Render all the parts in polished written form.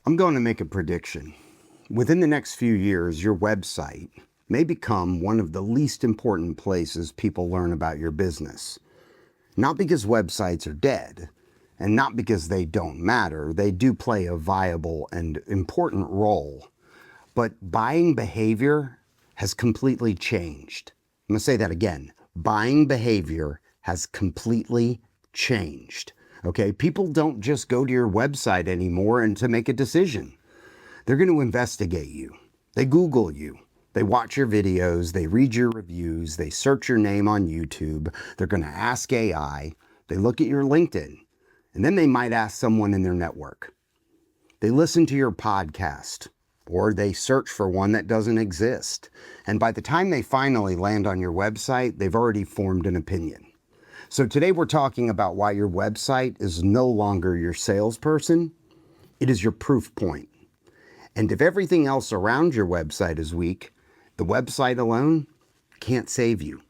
I'm going to make a prediction. Within the next few years, your website may become one of the least important places people learn about your business. Not because websites are dead, and not because they don't matter. They do play a viable and important role. But buying behavior has completely changed. I'm going to say that again. Buying behavior has completely changed. Okay? People don't just go to your website anymore and to make a decision. They're going to investigate you. They Google you. They watch your videos. They read your reviews. They search your name on YouTube. They're going to ask AI. They look at your LinkedIn. And then they might ask someone in their network. They listen to your podcast, or they search for one that doesn't exist. And by the time they finally land on your website, they've already formed an opinion. So today we're talking about why your website is no longer your salesperson. It is your proof point. And if everything else around your website is weak, the website alone can't save you.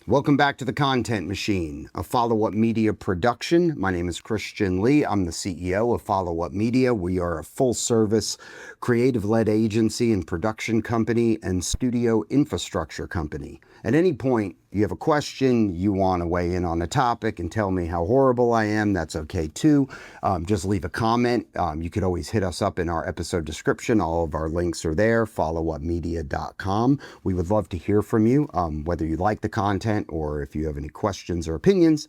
Welcome back to The Content Machine, a follow-up media production. My name is Khristian Lee. I'm the CEO of Follow Up Media. We are a full-service, creative-led agency and production company and studio infrastructure company. At any point, you have a question, you want to weigh in on a topic and tell me how horrible I am, that's okay too. Just leave a comment. You could always hit us up in our episode description. All of our links are there, followupmedia.com. We would love to hear from you, whether you like the content or if you have any questions or opinions.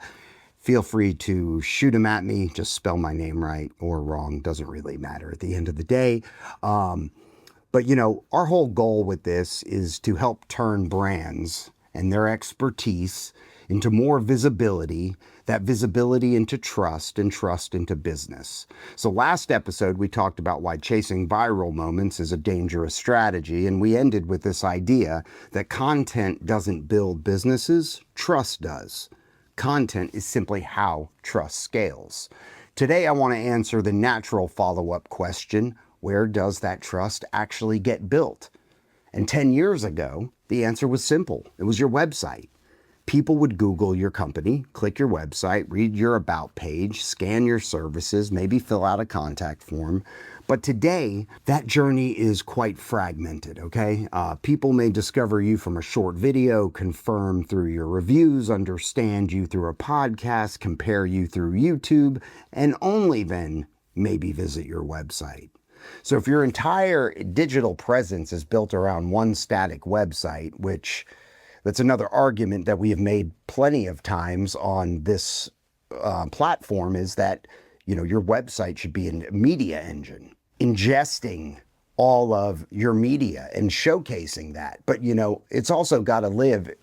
Feel free to shoot them at me. Just spell my name right or wrong. Doesn't really matter at the end of the day. But you know, our whole goal with this is to help turn brands and their expertise into more visibility, that visibility into trust, and trust into business. So last episode, we talked about why chasing viral moments is a dangerous strategy, and we ended with this idea that content doesn't build businesses, trust does. Content is simply how trust scales. Today, I want to answer the natural follow-up question: where does that trust actually get built? And 10 years ago, the answer was simple. It was your website. People would Google your company, click your website, read your about page, scan your services, maybe fill out a contact form. But today, that journey is quite fragmented, okay? People may discover you from a short video, confirm through your reviews, understand you through a podcast, compare you through YouTube, and only then maybe visit your website. So if your entire digital presence is built around one static website, which that's another argument that we have made plenty of times on this platform, is that, you know, your website should be a media engine, ingesting all of your media and showcasing that. But, you know, it's also got to live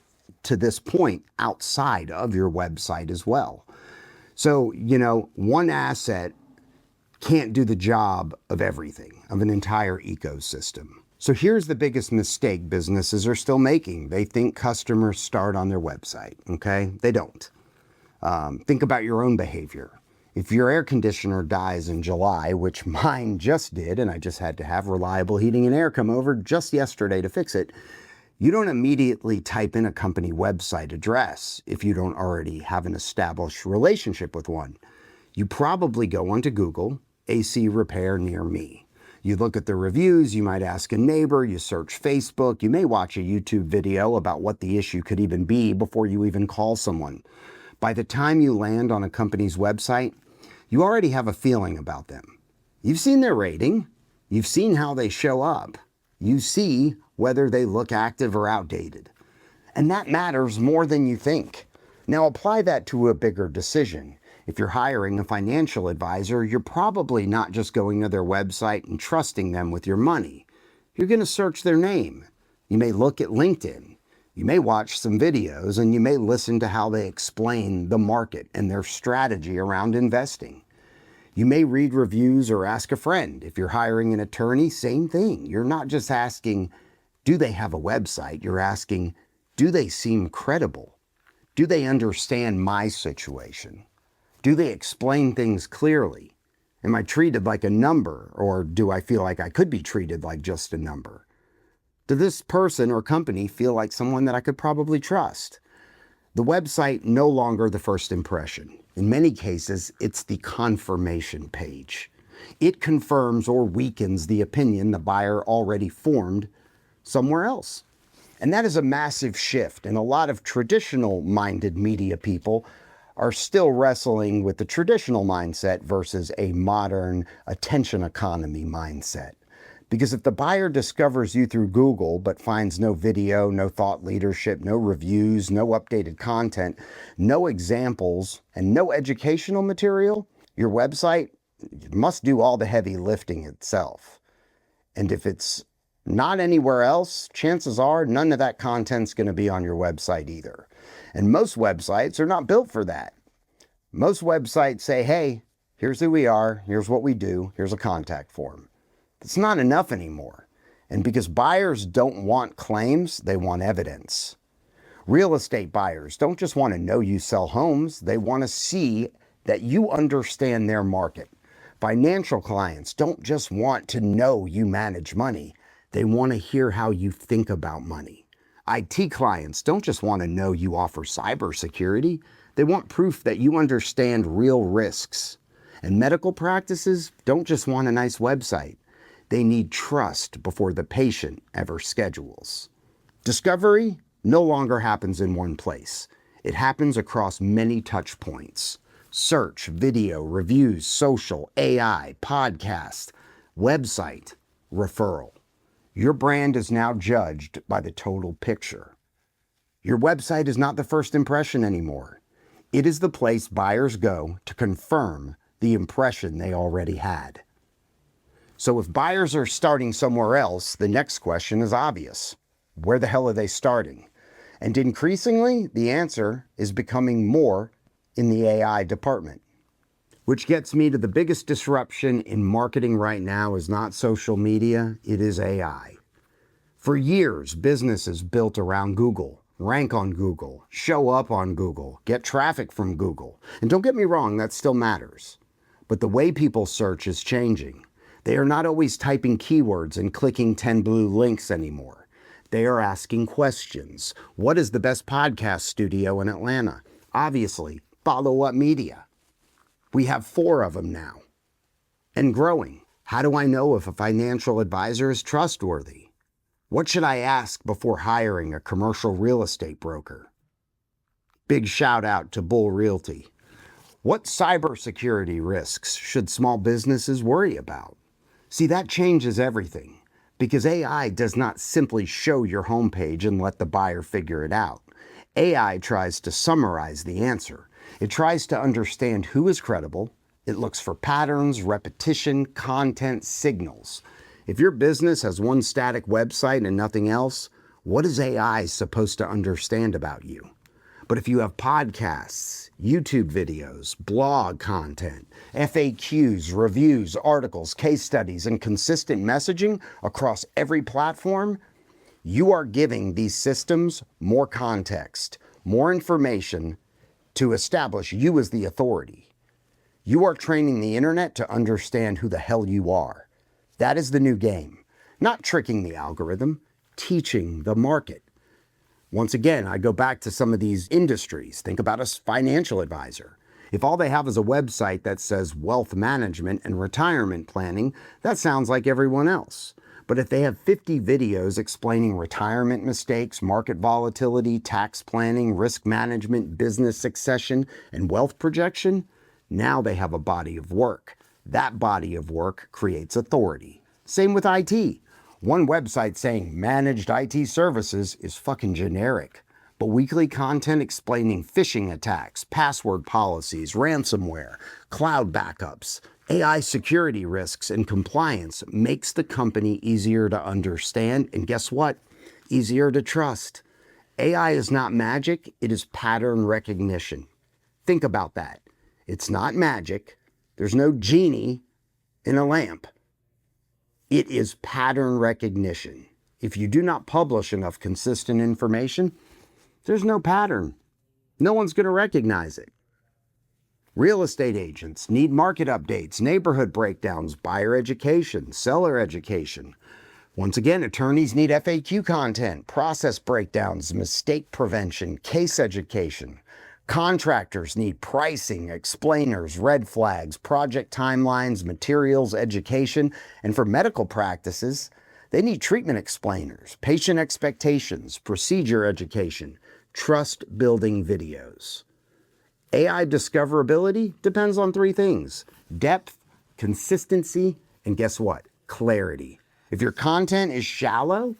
to this point outside of your website as well. So, you know, one asset can't do the job of everything, of an entire ecosystem. So here's the biggest mistake businesses are still making. They think customers start on their website, okay? They don't. Think about your own behavior. If your air conditioner dies in July, which mine just did, and I just had to have Reliable Heating and Air come over just yesterday to fix it, you don't immediately type in a company website address if you don't already have an established relationship with one. You probably go onto Google, AC repair near me. You look at the reviews, you might ask a neighbor, you search Facebook, you may watch a YouTube video about what the issue could even be before you even call someone. By the time you land on a company's website, you already have a feeling about them. You've seen their rating, you've seen how they show up, you see whether they look active or outdated. And that matters more than you think. Now apply that to a bigger decision. If you're hiring a financial advisor, you're probably not just going to their website and trusting them with your money. You're going to search their name. You may look at LinkedIn. You may watch some videos, and you may listen to how they explain the market and their strategy around investing. You may read reviews or ask a friend. If you're hiring an attorney, same thing. You're not just asking, do they have a website? You're asking, do they seem credible? Do they understand my situation? Do they explain things clearly? Am I treated like a number, or do I feel like I could be treated like just a number? Does this person or company feel like someone that I could probably trust? The website no longer the first impression. In many cases, it's the confirmation page. It confirms or weakens the opinion the buyer already formed somewhere else. And that is a massive shift, and a lot of traditional-minded media people are still wrestling with the traditional mindset versus a modern attention economy mindset. Because if the buyer discovers you through Google but finds no video, no thought leadership, no reviews, no updated content, no examples, and no educational material, your website must do all the heavy lifting itself. And if it's not anywhere else, chances are none of that content's going to be on your website either. And most websites are not built for that. Most websites say, hey, here's who we are, here's what we do, here's a contact form. It's not enough anymore. And because buyers don't want claims, they want evidence. Real estate buyers don't just want to know you sell homes, they want to see that you understand their market. Financial clients don't just want to know you manage money, they want to hear how you think about money. IT clients don't just want to know you offer cybersecurity, they want proof that you understand real risks. And medical practices don't just want a nice website. They need trust before the patient ever schedules. Discovery no longer happens in one place. It happens across many touch points. Search, video, reviews, social, AI, podcast, website, referral. Your brand is now judged by the total picture. Your website is not the first impression anymore. It is the place buyers go to confirm the impression they already had. So if buyers are starting somewhere else, the next question is obvious. Where the hell are they starting? And increasingly, the answer is becoming more in the AI department. Which gets me to the biggest disruption in marketing right now is not social media, it is AI. For years, businesses built around Google, rank on Google, show up on Google, get traffic from Google. And don't get me wrong, that still matters. But the way people search is changing. They are not always typing keywords and clicking 10 blue links anymore. They are asking questions. What is the best podcast studio in Atlanta? Obviously, Follow Up Media. We have 4 of them now and growing. How do I know if a financial advisor is trustworthy? What should I ask before hiring a commercial real estate broker? Big shout out to Bull Realty. What cybersecurity risks should small businesses worry about? See, that changes everything because AI does not simply show your homepage and let the buyer figure it out. AI tries to summarize the answer. It tries to understand who is credible. It looks for patterns, repetition, content, signals. If your business has one static website and nothing else, what is AI supposed to understand about you? But if you have podcasts, YouTube videos, blog content, FAQs, reviews, articles, case studies, and consistent messaging across every platform, you are giving these systems more context, more information to establish you as the authority. You are training the internet to understand who the hell you are. That is the new game. Not tricking the algorithm, teaching the market. Once again, I go back to some of these industries. Think about a financial advisor. If all they have is a website that says wealth management and retirement planning, that sounds like everyone else. But if they have 50 videos explaining retirement mistakes, market volatility, tax planning, risk management, business succession, and wealth projection, now they have a body of work. That body of work creates authority. Same with IT. One website saying managed IT services is fucking generic, but weekly content explaining phishing attacks, password policies, ransomware, cloud backups, AI security risks, and compliance makes the company easier to understand, and guess what? Easier to trust. AI is not magic, it is pattern recognition. Think about that. It's not magic. There's no genie in a lamp. It is pattern recognition. If you do not publish enough consistent information, there's no pattern. No one's going to recognize it. Real estate agents need market updates, neighborhood breakdowns, buyer education, seller education. Once again, attorneys need FAQ content, process breakdowns, mistake prevention, case education. Contractors need pricing, explainers, red flags, project timelines, materials, education, and for medical practices, they need treatment explainers, patient expectations, procedure education, trust-building videos. AI discoverability depends on three things: depth, consistency, and guess what? Clarity. If your content is shallow,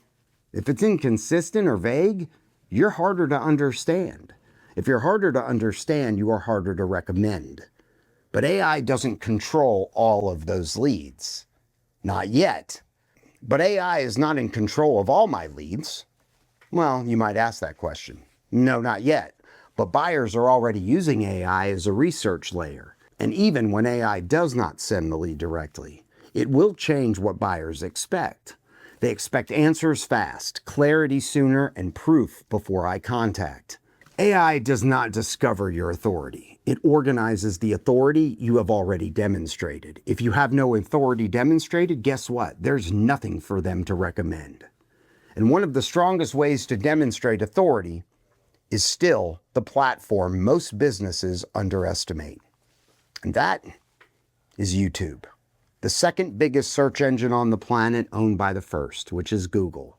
if it's inconsistent or vague, you're harder to understand. If you're harder to understand, you are harder to recommend. But AI doesn't control all of those leads. Not yet. But AI is not in control of all my leads. Well, you might ask that question. No, not yet. But buyers are already using AI as a research layer. And even when AI does not send the lead directly, it will change what buyers expect. They expect answers fast, clarity sooner, and proof before eye contact. AI does not discover your authority. It organizes the authority you have already demonstrated. If you have no authority demonstrated, guess what? There's nothing for them to recommend. And one of the strongest ways to demonstrate authority is still the platform most businesses underestimate. And that is YouTube. The second biggest search engine on the planet, owned by the first, which is Google.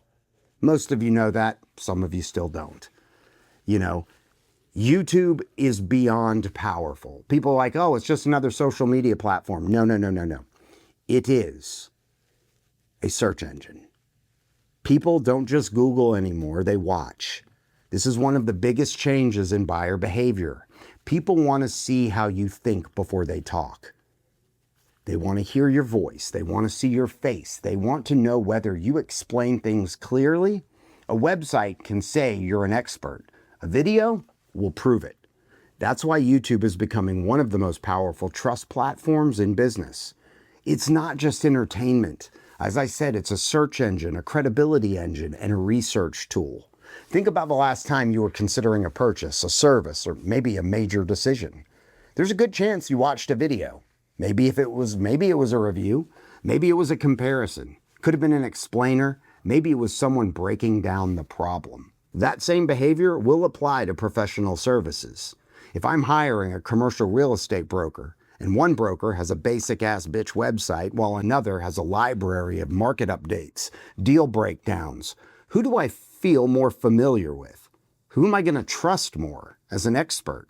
Most of you know that, some of you still don't. You know, YouTube is beyond powerful. People are like, oh, it's just another social media platform. No, no, no, no, no. It is a search engine. People don't just Google anymore, they watch. This is one of the biggest changes in buyer behavior. People want to see how you think before they talk. They want to hear your voice. They want to see your face. They want to know whether you explain things clearly. A website can say you're an expert. A video will prove it. That's why YouTube is becoming one of the most powerful trust platforms in business. It's not just entertainment. As I said, it's a search engine, a credibility engine, and a research tool. Think about the last time you were considering a purchase, a service, or maybe a major decision. There's a good chance you watched a video. Maybe it was a review. Maybe it was a comparison. Could have been an explainer. Maybe it was someone breaking down the problem. That same behavior will apply to professional services. If I'm hiring a commercial real estate broker, and one broker has a basic-ass bitch website while another has a library of market updates, deal breakdowns, who do I feel more familiar with? Who am I going to trust more as an expert?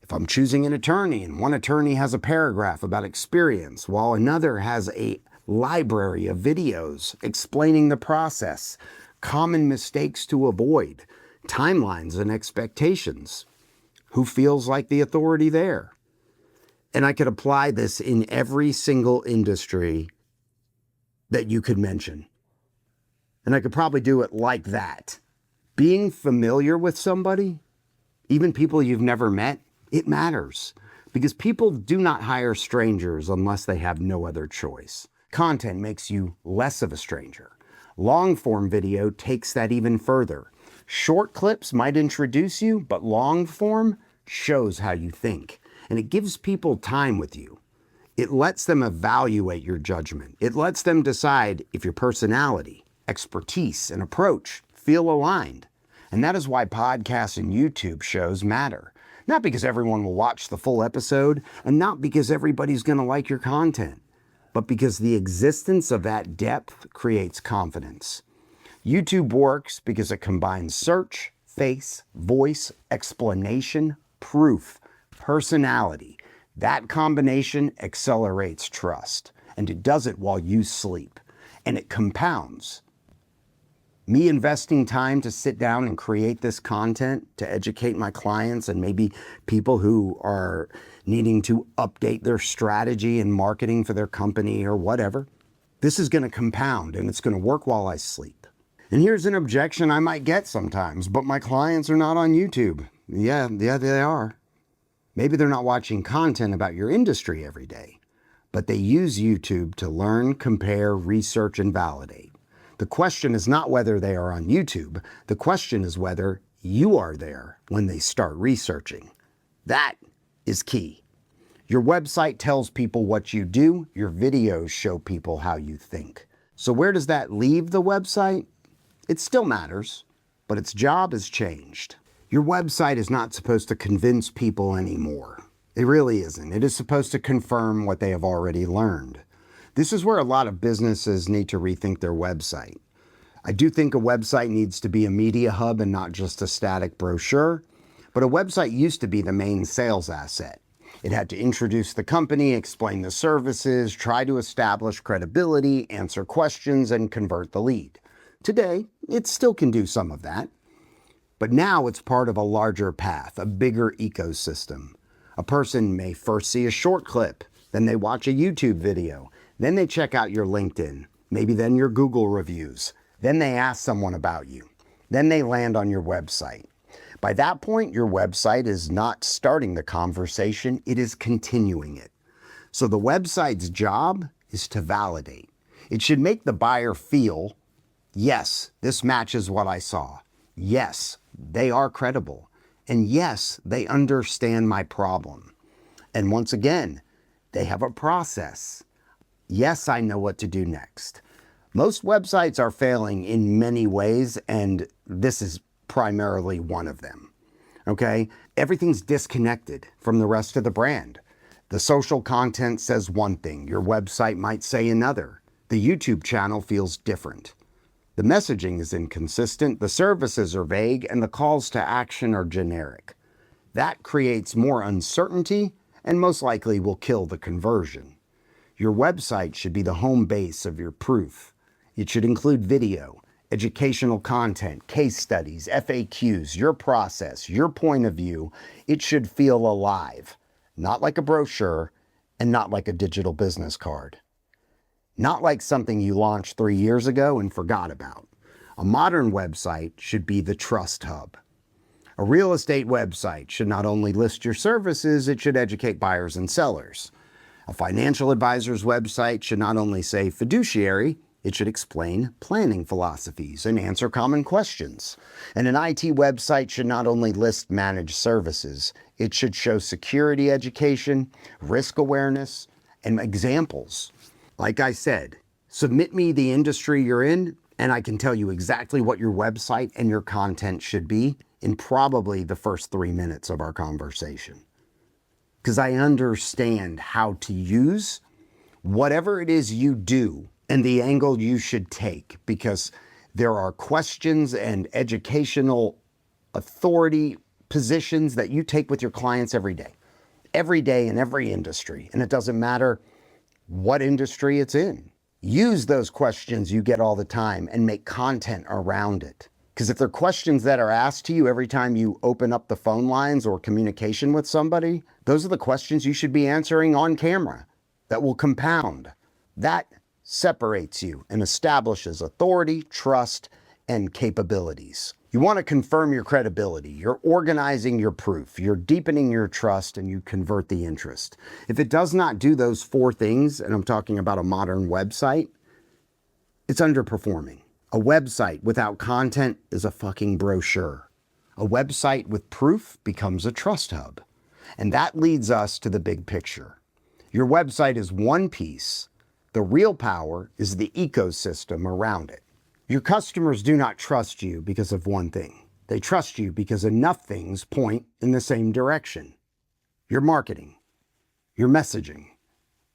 If I'm choosing an attorney and one attorney has a paragraph about experience while another has a library of videos explaining the process, common mistakes to avoid, timelines and expectations, who feels like the authority there? And I could apply this in every single industry that you could mention. And I could probably do it like that. Being familiar with somebody, even people you've never met, it matters. Because people do not hire strangers unless they have no other choice. Content makes you less of a stranger. Long-form video takes that even further. Short clips might introduce you, but long-form shows how you think. And it gives people time with you. It lets them evaluate your judgment. It lets them decide if your personality, expertise, and approach feel aligned. And that is why podcasts and YouTube shows matter. Not because everyone will watch the full episode, and not because everybody's going to like your content, but because the existence of that depth creates confidence. YouTube works because it combines search, face, voice, explanation, proof, personality. That combination accelerates trust, and it does it while you sleep, and it compounds. Me investing time to sit down and create this content to educate my clients and maybe people who are needing to update their strategy and marketing for their company or whatever, this is going to compound and it's going to work while I sleep. And here's an objection I might get sometimes, but my clients are not on YouTube. Yeah, they are. Maybe they're not watching content about your industry every day, but they use YouTube to learn, compare, research, and validate. The question is not whether they are on YouTube. The question is whether you are there when they start researching. That is key. Your website tells people what you do. Your videos show people how you think. So where does that leave the website? It still matters, but its job has changed. Your website is not supposed to convince people anymore. It really isn't. It is supposed to confirm what they have already learned. This is where a lot of businesses need to rethink their website. I do think a website needs to be a media hub and not just a static brochure, but a website used to be the main sales asset. It had to introduce the company, explain the services, try to establish credibility, answer questions, and convert the lead. Today, it still can do some of that, but now it's part of a larger path, a bigger ecosystem. A person may first see a short clip, then they watch a YouTube video, then they check out your LinkedIn, maybe then your Google reviews, then they ask someone about you, then they land on your website. By that point, your website is not starting the conversation, it is continuing it. So the website's job is to validate. It should make the buyer feel, yes, this matches what I saw. Yes, they are credible. And yes, they understand my problem. And once again, they have a process. Yes, I know what to do next. Most websites are failing in many ways, and this is primarily one of them. Okay? Everything's disconnected from the rest of the brand. The social content says one thing, your website might say another. The YouTube channel feels different. The messaging is inconsistent, the services are vague, and the calls to action are generic. That creates more uncertainty and most likely will kill the conversion. Your website should be the home base of your proof. It should include video, educational content, case studies, FAQs, your process, your point of view. It should feel alive, not like a brochure and not like a digital business card. Not like something you launched 3 years ago and forgot about. A modern website should be the trust hub. A real estate website should not only list your services, it should educate buyers and sellers. A financial advisor's website should not only say fiduciary, it should explain planning philosophies and answer common questions. And an IT website should not only list managed services, it should show security education, risk awareness, and examples. Like I said, submit me the industry you're in, and I can tell you exactly what your website and your content should be in probably the first 3 minutes of our conversation. Because I understand how to use whatever it is you do and the angle you should take, because there are questions and educational authority positions that you take with your clients every day in every industry. And it doesn't matter what industry it's in. Use those questions you get all the time and make content around it. Because if they're questions that are asked to you every time you open up the phone lines or communication with somebody, those are the questions you should be answering on camera that will compound. That separates you and establishes authority, trust, and capabilities. You want to confirm your credibility. You're organizing your proof. You're deepening your trust, and you convert the interest. If it does not do those 4 things, and I'm talking about a modern website, it's underperforming. A website without content is a fucking brochure. A website with proof becomes a trust hub. And that leads us to the big picture. Your website is one piece. The real power is the ecosystem around it. Your customers do not trust you because of one thing. They trust you because enough things point in the same direction. Your marketing, your messaging,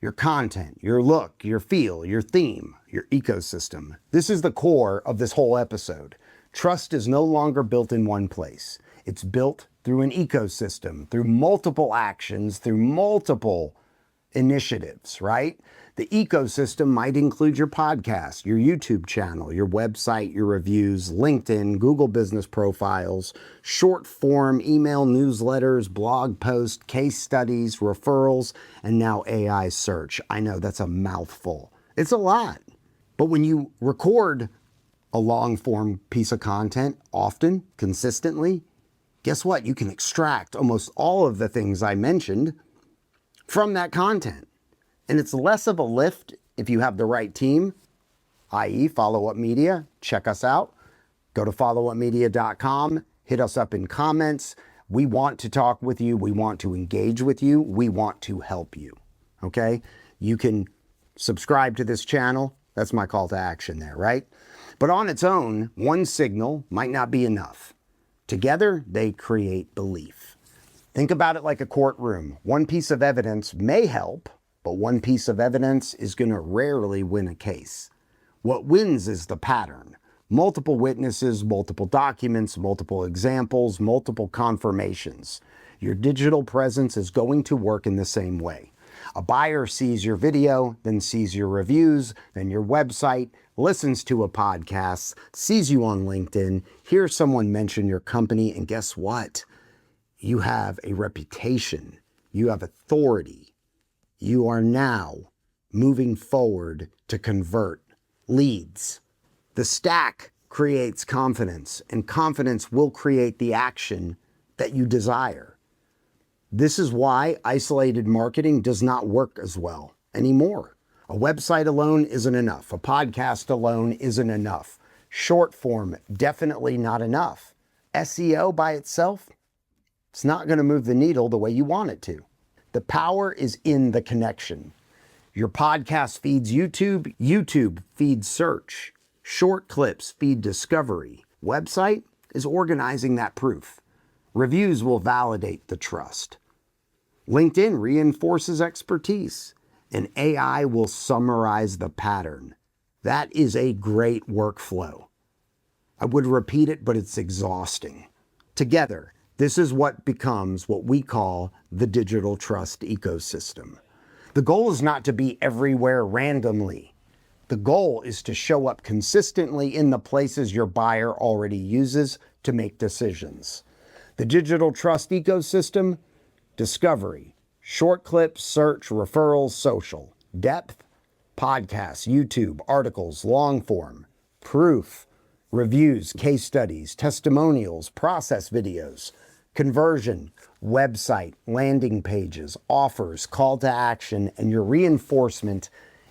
your content, your look, your feel, your theme, your ecosystem. This is the core of this whole episode. Trust is no longer built in one place. It's built through an ecosystem, through multiple actions, through multiple initiatives, right? The ecosystem might include your podcast, your YouTube channel, your website, your reviews, LinkedIn, Google business profiles, short form email newsletters, blog posts, case studies, referrals, and now AI search. I know that's a mouthful. It's a lot. But when you record a long form piece of content often, consistently, guess what? You can extract almost all of the things I mentioned from that content. And it's less of a lift if you have the right team, i.e. Follow Up Media. Check us out. Go to followupmedia.com. Hit us up in comments. We want to talk with you. We want to engage with you. We want to help you. Okay? You can subscribe to this channel. That's my call to action there, right? But on its own, one signal might not be enough. Together, they create belief. Think about it like a courtroom. One piece of evidence may help, but one piece of evidence is going to rarely win a case. What wins is the pattern. Multiple witnesses, multiple documents, multiple examples, multiple confirmations. Your digital presence is going to work in the same way. A buyer sees your video, then sees your reviews, then your website, listens to a podcast, sees you on LinkedIn, hears someone mention your company, and guess what? You have a reputation. You have authority. You are now moving forward to convert leads. The stack creates confidence, and confidence will create the action that you desire. This is why isolated marketing does not work as well anymore. A website alone isn't enough. A podcast alone isn't enough. Short form, definitely not enough. SEO by itself, it's not going to move the needle the way you want it to. The power is in the connection. Your podcast feeds YouTube, YouTube feeds search. Short clips feed discovery. Website is organizing that proof. Reviews will validate the trust. LinkedIn reinforces expertise, and AI will summarize the pattern. That is a great workflow. I would repeat it, but it's exhausting. Together, this is what becomes what we call the digital trust ecosystem. The goal is not to be everywhere randomly. The goal is to show up consistently in the places your buyer already uses to make decisions. The digital trust ecosystem: discovery, short clips, search, referrals, social; depth, podcasts, YouTube, articles, long form; proof, reviews, case studies, testimonials, process videos; conversion, website, landing pages, offers, call to action; and your reinforcement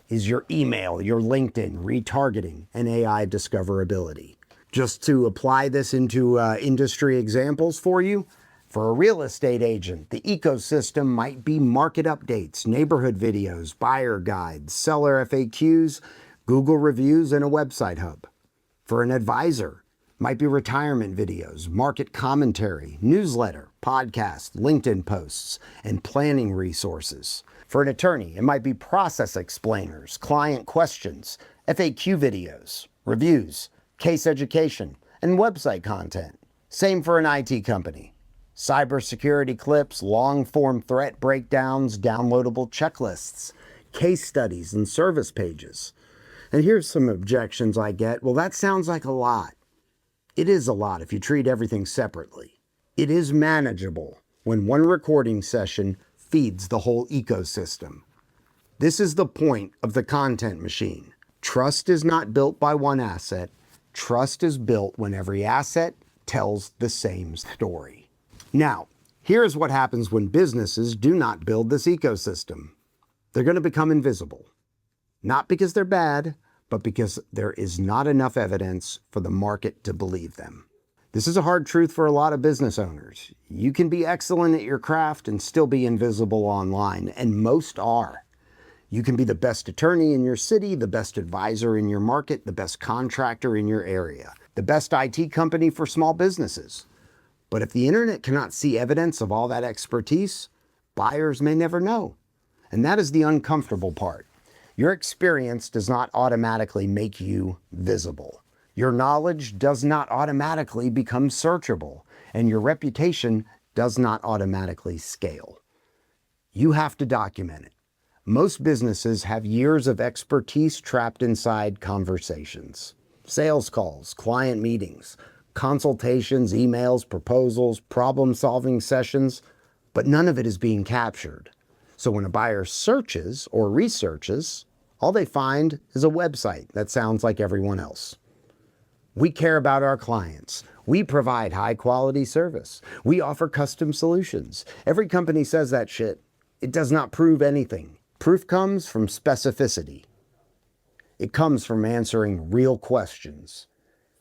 is your email, your LinkedIn, retargeting, and AI discoverability. Just to apply this into industry examples for you, for a real estate agent, the ecosystem might be market updates, neighborhood videos, buyer guides, seller FAQs, Google reviews, and a website hub. For an advisor, might be retirement videos, market commentary, newsletter, podcast, LinkedIn posts, and planning resources. For an attorney, it might be process explainers, client questions, FAQ videos, reviews, case education, and website content. Same for an IT company. Cybersecurity clips, long-form threat breakdowns, downloadable checklists, case studies, and service pages. And here's some objections I get. Well, that sounds like a lot. It is a lot if you treat everything separately. It is manageable when one recording session feeds the whole ecosystem. This is the point of the content machine. Trust is not built by one asset. Trust is built when every asset tells the same story. Now, here's what happens when businesses do not build this ecosystem. They're going to become invisible. Not because they're bad, but because there is not enough evidence for the market to believe them. This is a hard truth for a lot of business owners. You can be excellent at your craft and still be invisible online, and most are. You can be the best attorney in your city, the best advisor in your market, the best contractor in your area, the best IT company for small businesses. But if the internet cannot see evidence of all that expertise, buyers may never know. And that is the uncomfortable part. Your experience does not automatically make you visible. Your knowledge does not automatically become searchable, and your reputation does not automatically scale. You have to document it. Most businesses have years of expertise trapped inside conversations, sales calls, client meetings, consultations, emails, proposals, problem-solving sessions, but none of it is being captured. So when a buyer searches or researches, all they find is a website that sounds like everyone else. We care about our clients. We provide high-quality service. We offer custom solutions. Every company says that shit. It does not prove anything. Proof comes from specificity. It comes from answering real questions,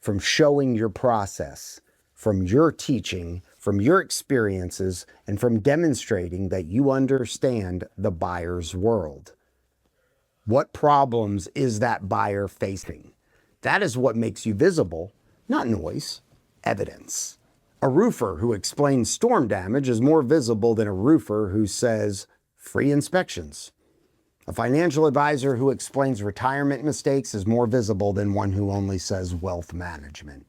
from showing your process, from your teaching, from your experiences, and from demonstrating that you understand the buyer's world. What problems is that buyer facing? That is what makes you visible, not noise, evidence. A roofer who explains storm damage is more visible than a roofer who says free inspections. A financial advisor who explains retirement mistakes is more visible than one who only says wealth management.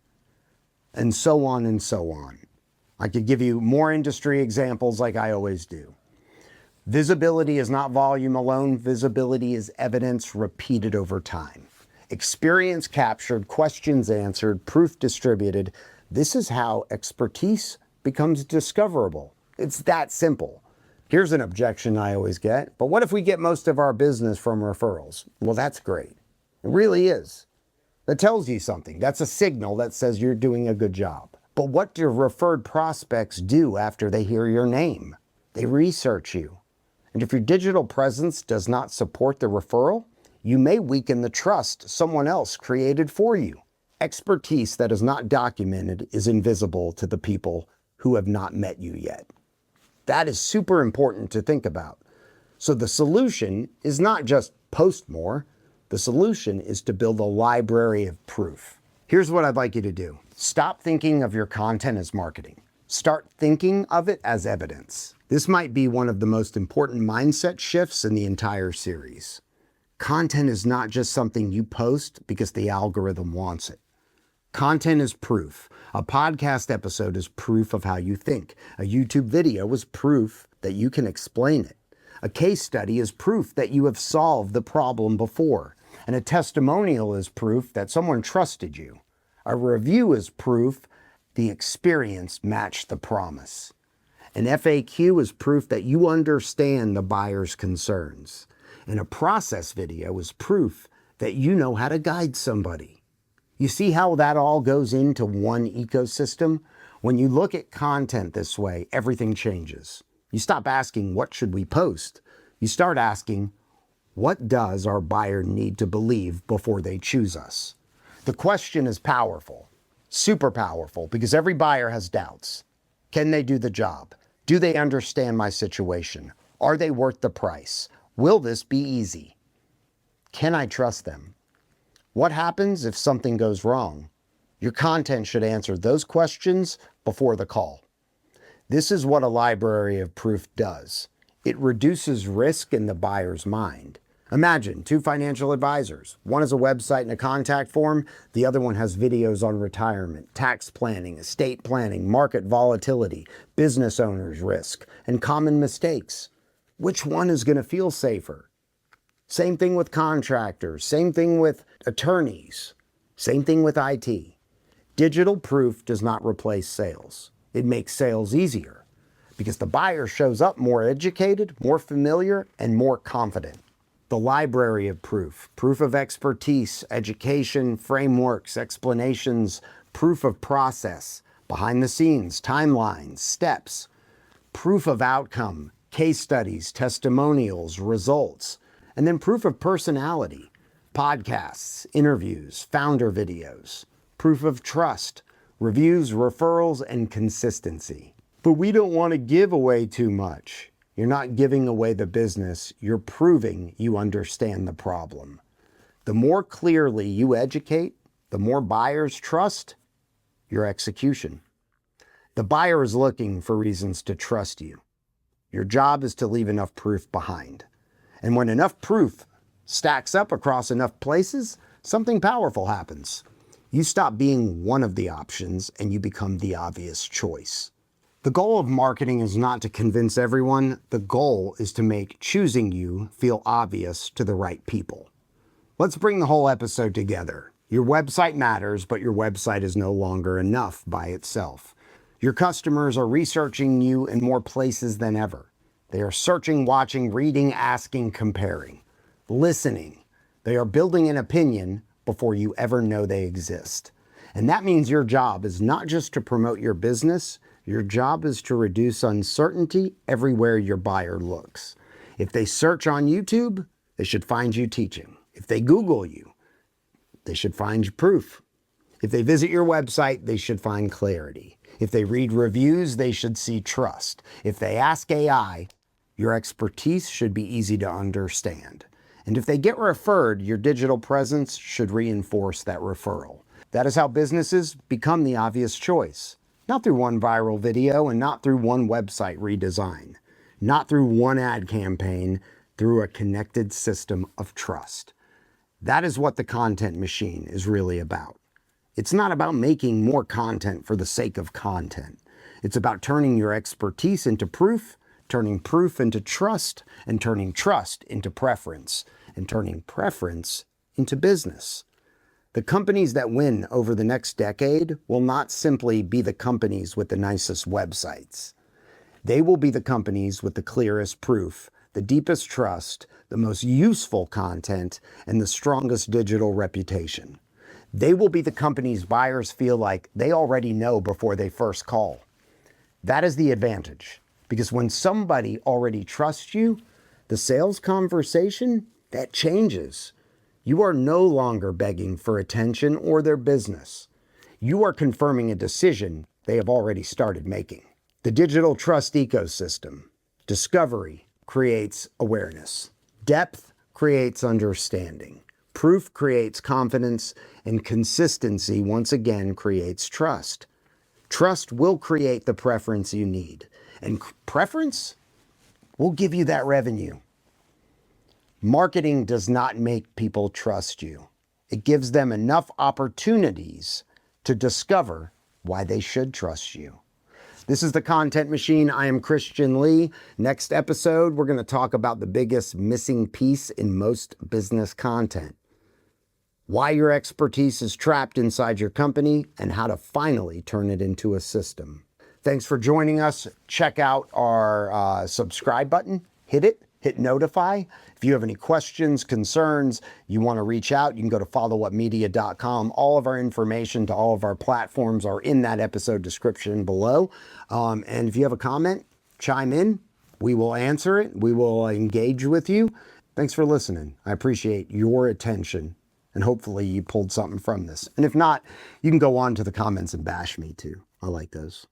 And so on and so on. I could give you more industry examples like I always do. Visibility is not volume alone. Visibility is evidence repeated over time. Experience captured, questions answered, proof distributed. This is how expertise becomes discoverable. It's that simple. Here's an objection I always get, but what if we get most of our business from referrals? Well, that's great. It really is. That tells you something. That's a signal that says you're doing a good job. But what do referred prospects do after they hear your name? They research you. And if your digital presence does not support the referral, you may weaken the trust someone else created for you. Expertise that is not documented is invisible to the people who have not met you yet. That is super important to think about. So the solution is not just post more. The solution is to build a library of proof. Here's what I'd like you to do. Stop thinking of your content as marketing. Start thinking of it as evidence. This might be one of the most important mindset shifts in the entire series. Content is not just something you post because the algorithm wants it. Content is proof. A podcast episode is proof of how you think. A YouTube video is proof that you can explain it. A case study is proof that you have solved the problem before. And a testimonial is proof that someone trusted you. A review is proof the experience matched the promise. An FAQ is proof that you understand the buyer's concerns. And a process video is proof that you know how to guide somebody. You see how that all goes into one ecosystem? When you look at content this way, everything changes. You stop asking, what should we post? You start asking, what does our buyer need to believe before they choose us? The question is powerful, super powerful, because every buyer has doubts. Can they do the job? Do they understand my situation? Are they worth the price? Will this be easy? Can I trust them? What happens if something goes wrong? Your content should answer those questions before the call. This is what a library of proof does. It reduces risk in the buyer's mind. Imagine two financial advisors. One has a website and a contact form. The other one has videos on retirement, tax planning, estate planning, market volatility, business owners' risk, and common mistakes. Which one is going to feel safer? Same thing with contractors, same thing with attorneys, same thing with IT. Digital proof does not replace sales. It makes sales easier because the buyer shows up more educated, more familiar, and more confident. The library of proof, proof of expertise, education, frameworks, explanations, proof of process, behind the scenes, timelines, steps, proof of outcome, case studies, testimonials, results, and then proof of personality, podcasts, interviews, founder videos, proof of trust, reviews, referrals, and consistency. But we don't want to give away too much. You're not giving away the business, you're proving you understand the problem. The more clearly you educate, the more buyers trust your execution. The buyer is looking for reasons to trust you. Your job is to leave enough proof behind. And when enough proof stacks up across enough places, something powerful happens. You stop being one of the options and you become the obvious choice. The goal of marketing is not to convince everyone. The goal is to make choosing you feel obvious to the right people. Let's bring the whole episode together. Your website matters, but your website is no longer enough by itself. Your customers are researching you in more places than ever. They are searching, watching, reading, asking, comparing, listening. They are building an opinion before you ever know they exist. And that means your job is not just to promote your business. Your job is to reduce uncertainty everywhere your buyer looks. If they search on YouTube, they should find you teaching. If they Google you, they should find proof. If they visit your website, they should find clarity. If they read reviews, they should see trust. If they ask AI, your expertise should be easy to understand. And if they get referred, your digital presence should reinforce that referral. That is how businesses become the obvious choice. Not through one viral video and not through one website redesign. Not through one ad campaign, through a connected system of trust. That is what the content machine is really about. It's not about making more content for the sake of content. It's about turning your expertise into proof, turning proof into trust, and turning trust into preference, and turning preference into business. The companies that win over the next decade will not simply be the companies with the nicest websites. They will be the companies with the clearest proof, the deepest trust, the most useful content, and the strongest digital reputation. They will be the companies buyers feel like they already know before they first call. That is the advantage, because when somebody already trusts you, the sales conversation, that changes. You are no longer begging for attention or their business. You are confirming a decision they have already started making. The digital trust ecosystem. Discovery creates awareness. Depth creates understanding. Proof creates confidence, and consistency once again creates trust. Trust will create the preference you need, and preference will give you that revenue. Marketing does not make people trust you. It gives them enough opportunities to discover why they should trust you. This is The Content Machine. I am Khristian Lee. Next episode, we're going to talk about the biggest missing piece in most business content. Why your expertise is trapped inside your company and how to finally turn it into a system. Thanks for joining us. Check out our subscribe button. Hit it. Hit notify. If you have any questions, concerns, you want to reach out, you can go to followupmedia.com. All of our information to all of our platforms are in that episode description below. And if you have a comment, chime in. We will answer it. We will engage with you. Thanks for listening. I appreciate your attention. And hopefully you pulled something from this. And if not, you can go on to the comments and bash me too. I like those.